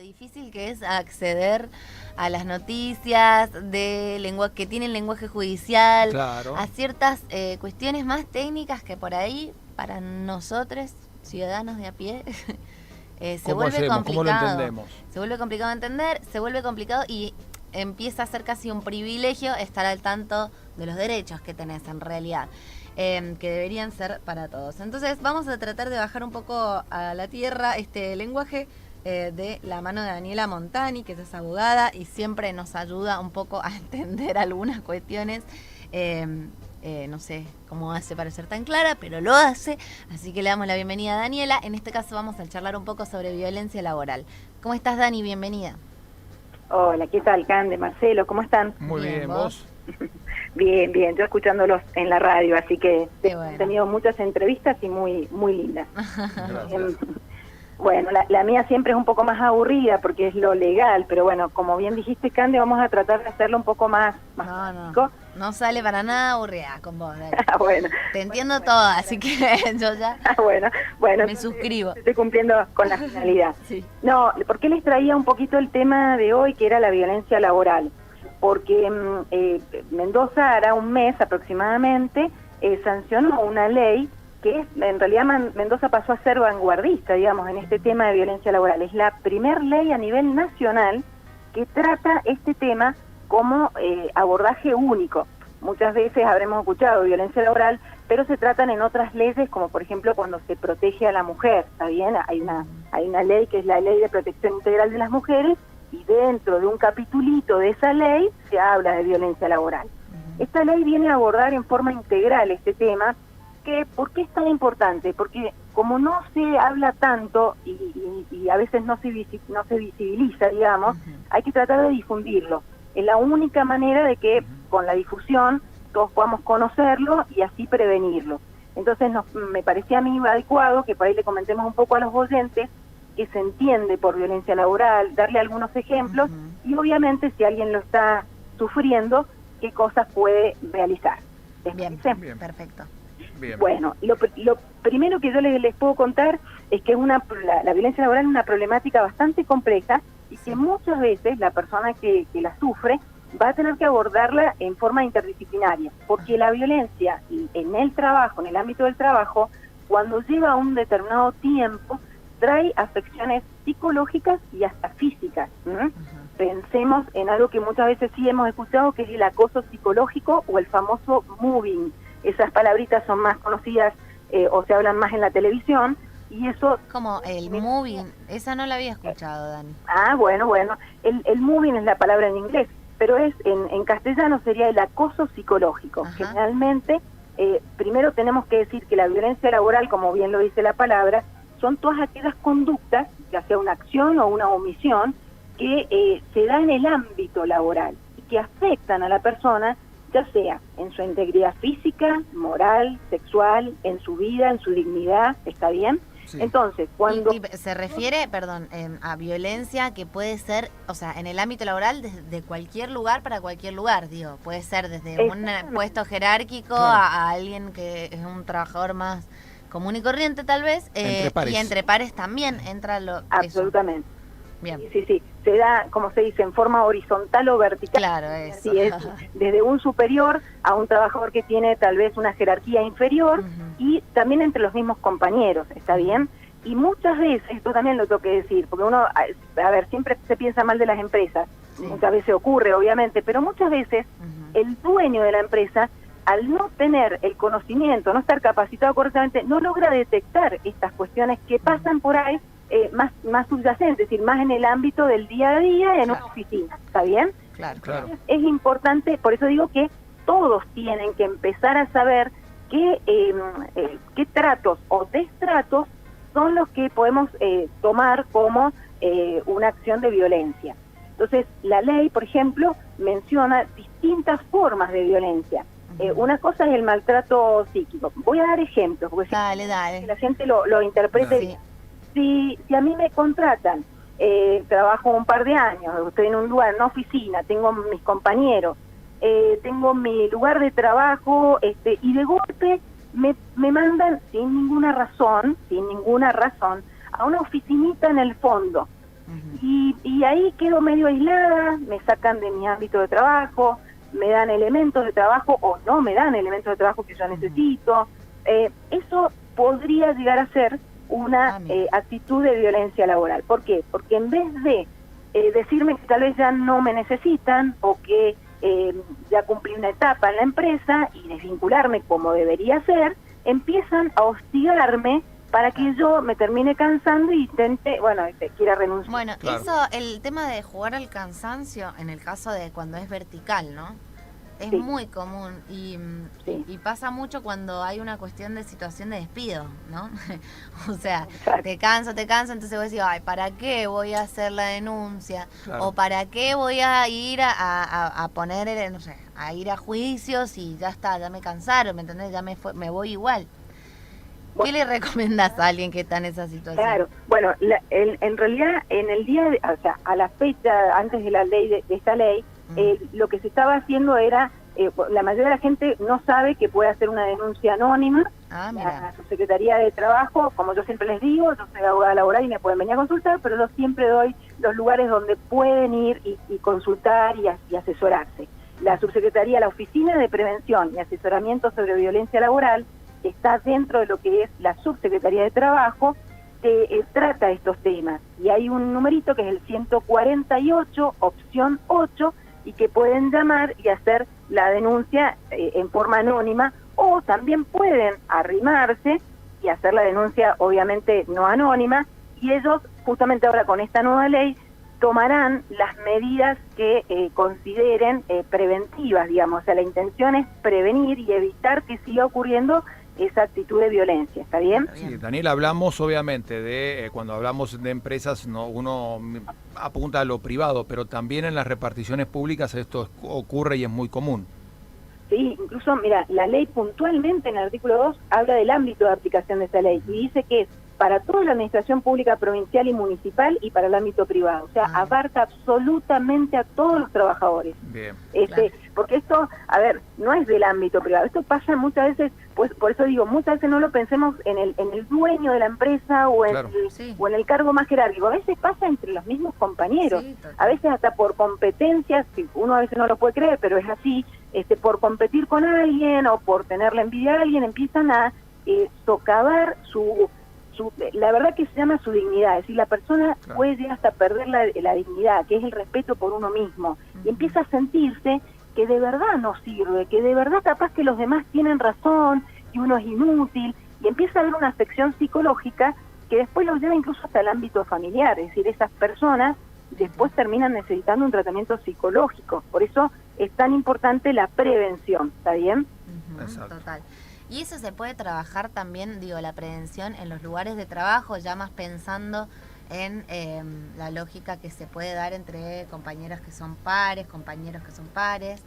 difícil que es acceder a las noticias de que tienen lenguaje judicial, Claro. a ciertas cuestiones más técnicas que por ahí, para nosotros, ciudadanos de a pie, se vuelve complicado. ¿Cómo lo entendemos? Se vuelve complicado de entender, se vuelve complicado y empieza a ser casi un privilegio estar al tanto de los derechos que tenés en realidad. Que deberían ser para todos. Entonces vamos a tratar de bajar un poco a la tierra este lenguaje de la mano de Daniela Montani, que es abogada y siempre nos ayuda un poco a entender algunas cuestiones. No sé cómo hace para ser tan clara, pero lo hace, así que le damos la bienvenida a Daniela. En este caso vamos a charlar un poco sobre violencia laboral. ¿Cómo estás, Dani? Bienvenida. Hola, ¿qué tal, Cande, Marcelo? ¿Cómo están? Muy bien, ¿vos? Bien, bien, yo escuchándolos en la radio, así que bueno. He tenido muchas entrevistas y muy lindas. Gracias. Bueno, la mía siempre es un poco más aburrida porque es lo legal, pero bueno, como bien dijiste, Cande, vamos a tratar de hacerlo un poco más No sale para nada aburrida con vos, Dani. Bueno. Te entiendo todo, así que yo ya bueno, me suscribo. Estoy cumpliendo con la finalidad. Sí. No, ¿por qué les traía un poquito el tema de hoy, que era la violencia laboral? Porque Mendoza hará un mes aproximadamente sancionó una ley que es, en realidad Mendoza pasó a ser vanguardista, digamos, en este tema de violencia laboral. Es la primer ley a nivel nacional que trata este tema como abordaje único. Muchas veces habremos escuchado violencia laboral, pero se tratan en otras leyes, como por ejemplo cuando se protege a la mujer, ¿está bien? Hay una ley que es la Ley de Protección Integral de las Mujeres, y dentro de un capitulito de esa ley se habla de violencia laboral. Esta ley viene a abordar en forma integral este tema. ¿Por qué es tan importante? Porque como no se habla tanto y a veces no se visibiliza, digamos, hay que tratar de difundirlo. Es la única manera de que con la difusión todos podamos conocerlo y así prevenirlo. Entonces me parecía a mí adecuado que por ahí le comentemos un poco a los oyentes que se entiende por violencia laboral, darle algunos ejemplos y obviamente si alguien lo está sufriendo, qué cosas puede realizar. Bien, perfecto. Bien. Bueno, lo primero que yo les puedo contar es que la violencia laboral es una problemática bastante compleja y que muchas veces la persona que la sufre va a tener que abordarla en forma interdisciplinaria, porque la violencia en el trabajo, en el ámbito del trabajo, cuando lleva un determinado tiempo, trae afecciones psicológicas y hasta físicas. Pensemos en algo que muchas veces sí hemos escuchado, que es el acoso psicológico o el famoso moving. Esas palabritas son más conocidas o se hablan más en la televisión, y eso... Como el moving, esa no la había escuchado, Dani. Bueno, el moving es la palabra en inglés, pero en castellano sería el acoso psicológico. Generalmente, primero tenemos que decir que la violencia laboral, como bien lo dice la palabra, son todas aquellas conductas, ya sea una acción o una omisión, que se da en el ámbito laboral y que afectan a la persona, ya sea en su integridad física, moral, sexual, en su vida, en su dignidad, ¿está bien? Sí. Entonces, cuando... Y se refiere, perdón, a violencia que puede ser, o sea, en el ámbito laboral, desde cualquier lugar para cualquier lugar, digo, puede ser desde un puesto jerárquico a alguien que es un trabajador más común y corriente tal vez, y entre pares también entra lo... Absolutamente. Eso. Bien. Sí, se da, como se dice, en forma horizontal o vertical. Claro, eso. Así es, desde un superior a un trabajador que tiene tal vez una jerarquía inferior y también entre los mismos compañeros, ¿está bien? Y muchas veces, esto también lo tengo que decir, porque uno, a ver, siempre se piensa mal de las empresas, muchas veces ocurre, obviamente, pero muchas veces el dueño de la empresa, al no tener el conocimiento, no estar capacitado correctamente, no logra detectar estas cuestiones que pasan por ahí, más subyacentes, es decir, más en el ámbito del día a día en una oficina, ¿está bien? Claro. Es importante, por eso digo que todos tienen que empezar a saber qué tratos o destratos son los que podemos tomar como una acción de violencia. Entonces, la ley, por ejemplo, menciona distintas formas de violencia. Una cosa es el maltrato psíquico. Voy a dar ejemplos, porque dale. que la gente lo interprete bien. Si a mí me contratan, trabajo un par de años, estoy en un lugar, en una oficina, tengo mis compañeros, tengo mi lugar de trabajo, y de golpe me mandan sin ninguna razón, a una oficinita en el fondo. Y y ahí quedo medio aislada, me sacan de mi ámbito de trabajo, me dan elementos de trabajo o no me dan elementos de trabajo que yo necesito. Eso podría llegar a ser una actitud de violencia laboral. ¿Por qué? Porque en vez de decirme que tal vez ya no me necesitan o que ya cumplí una etapa en la empresa y desvincularme como debería ser, empiezan a hostigarme para que yo me termine cansando y intente, quiera renunciar. Bueno, eso, el tema de jugar al cansancio, en el caso de cuando es vertical, ¿no? Es muy común y pasa mucho cuando hay una cuestión de situación de despido, ¿no? O sea, te canso, entonces vos decís, ay, ¿para qué voy a hacer la denuncia? Claro. O ¿para qué voy a ir a poner, no sé, a ir a juicios y ya está, ya me cansaron, ¿me entendés? Ya me voy igual. ¿Qué le recomendás a alguien que está en esa situación? Claro, bueno, en realidad en el día, a la fecha antes de la ley de esta ley, lo que se estaba haciendo era, la mayoría de la gente no sabe que puede hacer una denuncia anónima a la Subsecretaría de Trabajo. Como yo siempre les digo, yo soy abogada laboral y me pueden venir a consultar, pero yo siempre doy los lugares donde pueden ir y consultar y asesorarse. La Subsecretaría, la Oficina de Prevención y Asesoramiento sobre Violencia Laboral, que está dentro de lo que es la Subsecretaría de Trabajo, trata estos temas. Y hay un numerito que es el 148, opción 8, y que pueden llamar y hacer la denuncia en forma anónima, o también pueden arrimarse y hacer la denuncia obviamente no anónima, y ellos justamente ahora con esta nueva ley tomarán las medidas que consideren preventivas, digamos. O sea, la intención es prevenir y evitar que siga ocurriendo esa actitud de violencia, ¿está bien? Sí, Daniela, hablamos obviamente de, cuando hablamos de empresas, no, uno apunta a lo privado, pero también en las reparticiones públicas esto ocurre y es muy común. Sí, incluso, mira, la ley puntualmente en el artículo 2 habla del ámbito de aplicación de esa ley y dice que es para toda la administración pública provincial y municipal y para el ámbito privado. O sea, abarca absolutamente a todos los trabajadores. Bien. Porque esto, a ver, no es del ámbito privado. Esto pasa muchas veces, pues por eso digo, muchas veces no lo pensemos en el dueño de la empresa o en el cargo más jerárquico. A veces pasa entre los mismos compañeros. A veces hasta por competencias, uno a veces no lo puede creer, pero es así, por competir con alguien o por tenerle envidia a alguien, empiezan a socavar la verdad que se llama su dignidad, es decir, la persona puede llegar hasta perder la dignidad, que es el respeto por uno mismo, y empieza a sentirse que de verdad no sirve, que de verdad capaz que los demás tienen razón y uno es inútil, y empieza a haber una afección psicológica que después lo lleva incluso hasta el ámbito familiar, es decir, esas personas después terminan necesitando un tratamiento psicológico, por eso es tan importante la prevención, ¿está bien? Total. Y eso se puede trabajar también, digo, la prevención en los lugares de trabajo, ya más pensando en la lógica que se puede dar entre compañeros que son pares, compañeros que son pares.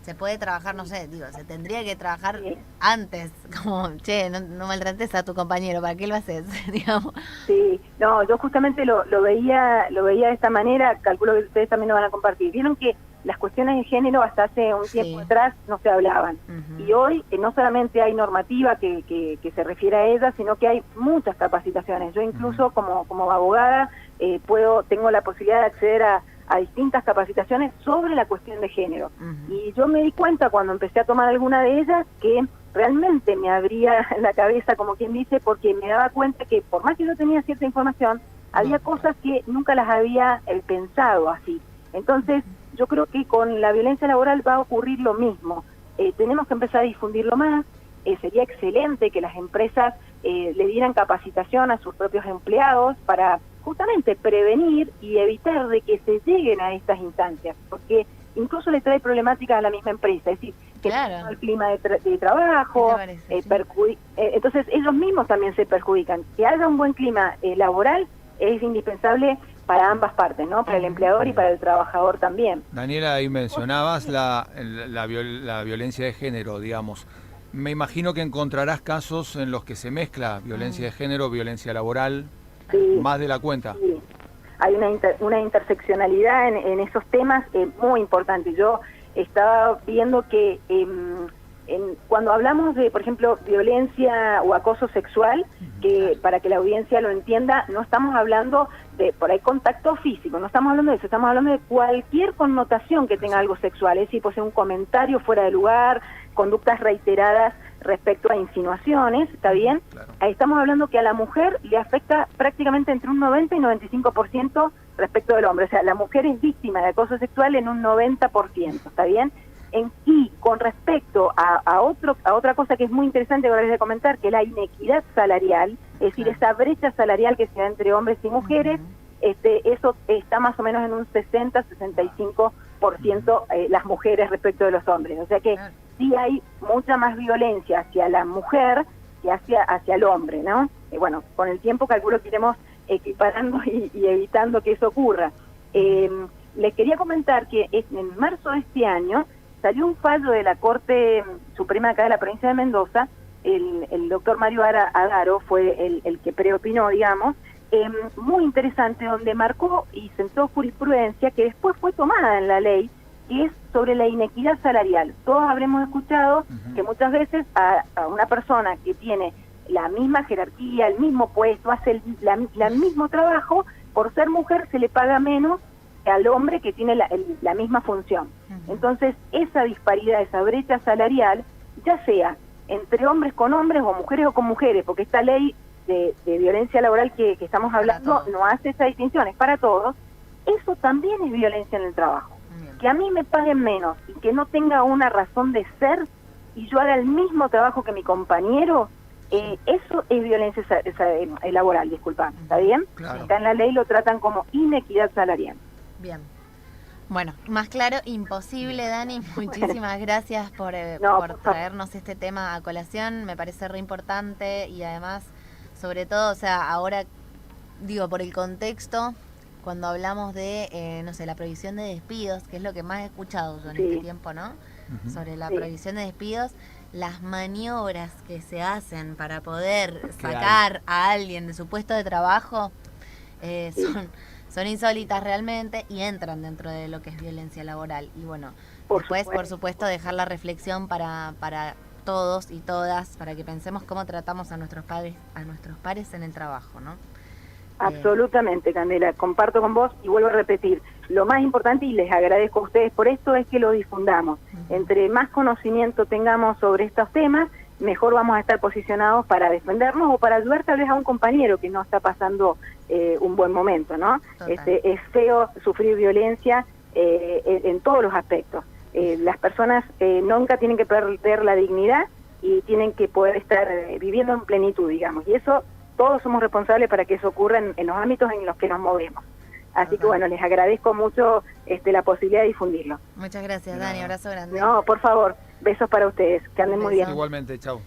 Se puede trabajar, no sé, digo, se tendría que trabajar antes, como, che, no maltrates a tu compañero, ¿para qué lo haces? Digamos. Sí, no, yo justamente lo veía de esta manera, calculo que ustedes también lo van a compartir. Vieron que las cuestiones de género hasta hace un tiempo atrás no se hablaban. Y hoy no solamente hay normativa que se refiere a ella, sino que hay muchas capacitaciones. Yo incluso como abogada tengo la posibilidad de acceder a distintas capacitaciones sobre la cuestión de género. Y yo me di cuenta cuando empecé a tomar alguna de ellas que realmente me abría la cabeza, como quien dice, porque me daba cuenta que por más que yo tenía cierta información, había cosas que nunca las había pensado así. Entonces, yo creo que con la violencia laboral va a ocurrir lo mismo. Tenemos que empezar a difundirlo más. Sería excelente que las empresas le dieran capacitación a sus propios empleados para justamente prevenir y evitar de que se lleguen a estas instancias, porque incluso le trae problemáticas a la misma empresa, es decir, que el clima de trabajo, entonces ellos mismos también se perjudican. Que haya un buen clima laboral es indispensable para ambas partes, ¿no? Para el empleador y para el trabajador también. Daniela, ahí mencionabas la violencia de género, digamos. Me imagino que encontrarás casos en los que se mezcla violencia de género, violencia laboral, más de la cuenta. Sí. Hay una interseccionalidad en esos temas muy importante. Yo estaba viendo que Cuando hablamos de, por ejemplo, violencia o acoso sexual, que para que la audiencia lo entienda, no estamos hablando de por ahí contacto físico, no estamos hablando de eso, estamos hablando de cualquier connotación que tenga algo sexual, es decir, pues un comentario fuera de lugar, conductas reiteradas respecto a insinuaciones, ¿está bien? Claro. Ahí estamos hablando que a la mujer le afecta prácticamente entre un 90 y 95% respecto del hombre, o sea, la mujer es víctima de acoso sexual en un 90%, ¿está bien? Y con respecto a otra cosa que es muy interesante que ahora les voy a comentar, que es la inequidad salarial, es decir, esa brecha salarial que se da entre hombres y mujeres, eso está más o menos en un 60-65% las mujeres respecto de los hombres. O sea que sí hay mucha más violencia hacia la mujer que hacia el hombre, ¿no? Bueno, con el tiempo calculo que iremos equiparando y evitando que eso ocurra. Les quería comentar que en marzo de este año salió un fallo de la Corte Suprema acá de la provincia de Mendoza, el doctor Mario Agaro fue el que preopinó, digamos, muy interesante, donde marcó y sentó jurisprudencia que después fue tomada en la ley, que es sobre la inequidad salarial. Todos habremos escuchado que muchas veces a una persona que tiene la misma jerarquía, el mismo puesto, hace el mismo trabajo, por ser mujer se le paga menos al hombre que tiene la misma función. Entonces, esa disparidad, esa brecha salarial, ya sea entre hombres con hombres o mujeres con mujeres, porque esta ley de violencia laboral que estamos hablando no hace esa distinción, es para todos, eso también es violencia en el trabajo. Que a mí me paguen menos y que no tenga una razón de ser y yo haga el mismo trabajo que mi compañero, eso es violencia laboral, disculpa, ¿está bien? Claro. Acá en la ley lo tratan como inequidad salarial. Bien. Bueno, más claro, imposible, Dani. Muchísimas gracias por traernos este tema a colación. Me parece re importante y además, sobre todo, o sea, ahora, digo, por el contexto, cuando hablamos de, no sé, la prohibición de despidos, que es lo que más he escuchado yo en este tiempo, ¿no? Sobre la prohibición de despidos, las maniobras que se hacen para poder sacar a alguien de su puesto de trabajo son insólitas realmente y entran dentro de lo que es violencia laboral. Y bueno, por supuesto, dejar la reflexión para todos y todas, para que pensemos cómo tratamos a nuestros pares en el trabajo, ¿no? Absolutamente, Candela, comparto con vos y vuelvo a repetir, lo más importante, y les agradezco a ustedes por esto, es que lo difundamos. Entre más conocimiento tengamos sobre estos temas, mejor vamos a estar posicionados para defendernos o para ayudar tal vez a un compañero que no está pasando un buen momento, ¿no? Es feo sufrir violencia en todos los aspectos. Las personas nunca tienen que perder la dignidad y tienen que poder estar viviendo en plenitud, digamos, y eso todos somos responsables para que eso ocurra en los ámbitos en los que nos movemos. Así que bueno, les agradezco mucho la posibilidad de difundirlo. Muchas gracias, Dani, abrazo grande. No, por favor, besos para ustedes, que anden muy bien. Igualmente, chau.